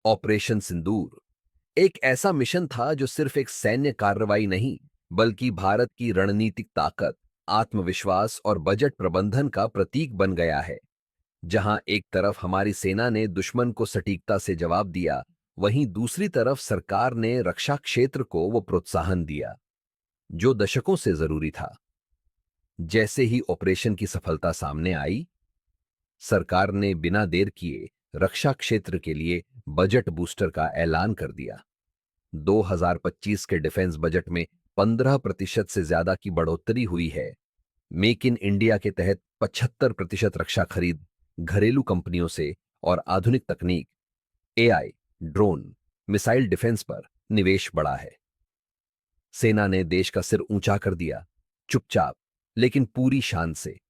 Operation सिंदूर एक ऐसा mission था जो सिर्फ एक सैन्य कार्रवाई नहीं, बल्कि भारत की रणनीतिक ताकत, आत्मविश्वास और बजट प्रबंधन का प्रतीक बन गया है। जहां एक तरफ हमारी सेना ने दुश्मन को सटीकता से जवाब दिया, वहीं दूसरी तरफ सरकार ने रक्षा क्षेत्र को वो प्रोत्साहन दिया जो दशकों से जरूरी था। जैसे ही ऑपरेशन की सफलता सामने आई, सरकार ने बिना देर किए रक्षा क्षेत्र के लिए बजट बूस्टर का ऐलान कर दिया। 2025 के डिफेंस बजट में 15% से ज्यादा की बढ़ोतरी हुई है। मेक इन इंडिया के तहत 75% रक्षा खरीद घरेलू कंपनियों से और आधुनिक तकनीक, एआई, ड्रोन, मिसाइल डिफेंस पर निवेश बढ़ा है। सेना ने देश का सिर ऊंचा कर दिया, चुपचाप लेकिन पूरी शान से।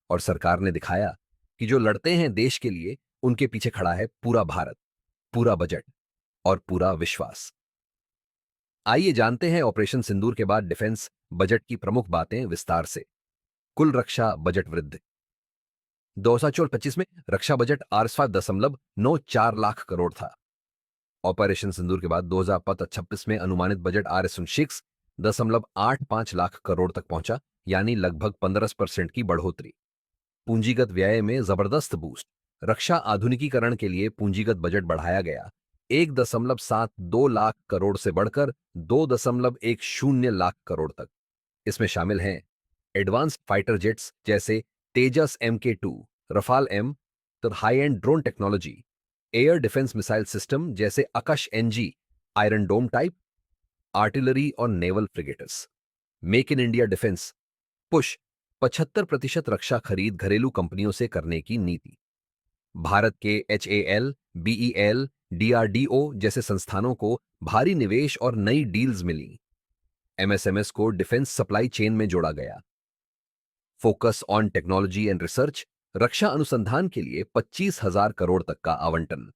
और सरकार ने दिखाया कि जो लड़ते हैं देश के लिए, उनके पीछे खड़ा है पूरा भारत, पूरा बजट और पूरा विश्वास। आइए जानते हैं ऑपरेशन सिंदूर के बाद डिफेंस बजट की प्रमुख बातें विस्तार से। कुल रक्षा बजट वृद्धि 2024-25 में रक्षा बजट ₹5.94 लाख करोड़ था। ऑपरेशन सिंदूर के बाद 2025-26 में अनुमानित बजट ₹6.85 लाख करोड़ तक पहुंचा, यानी लगभग 15% की बढ़ोतरी। पूंजीगत व्यय में जबरदस्त बूस्ट। रक्षा आधुनिकीकरण के लिए पूंजीगत बजट बढ़ाया गया, 1.72 लाख करोड़ से बढ़कर 2.10 लाख करोड़ तक। इसमें शामिल हैं एडवांस्ड फाइटर जेट्स जैसे तेजस MK2, रफाल एम, तो high end drone technology, air defence missile system जैसे Akash NG, iron dome type, artillery और naval frigates. Make in India defence push 75% रक्षा खरीद घरेलू कंपनियों से करने की नीति। भारत के HAL, BEL, DRDO जैसे संस्थानों को भारी निवेश और नई डील्स मिली। MSMS को डिफेंस सप्लाई चेन में जोड़ा गया। Focus on technology and research, रक्षा अनुसंधान के लिए 25,000 करोड़ तक का आवंटन।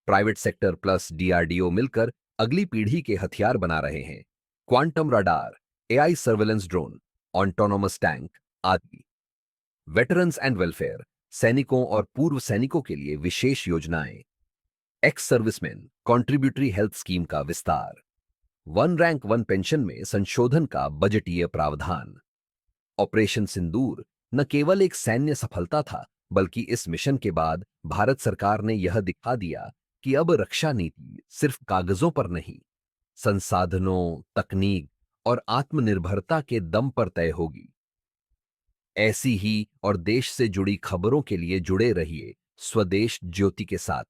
प्राइवेट सेक्टर प्लस DRDO मिलकर अगली पीढ़ी के हथियार बना रहे हैं। Quantum radar, AI surveillance drone, autonomous tank आदि। वेटरन्स एंड वेलफेयर, सैनिकों और पूर्व सैनिकों के लिए विशेष योजनाएं। Ex serviceman contributory health scheme का विस्तार। वन रैंक वन पेंशन में संशोधन का बजटीय प्रावधान। ऑपरेशन सिंदूर न केवल एक सैन्य सफलता था, बल्कि इस मिशन के बाद भारत सरकार ने यह दिखा दिया कि अब रक्षा नीति सिर्फ कागजों पर नहीं, संसाधनों, तकनीक और आत्मनिर्भरता के दम पर तय होगी। ऐसी ही और देश से जुड़ी खबरों के लिए जुड़े रहिए स्वदेश ज्योति के साथ।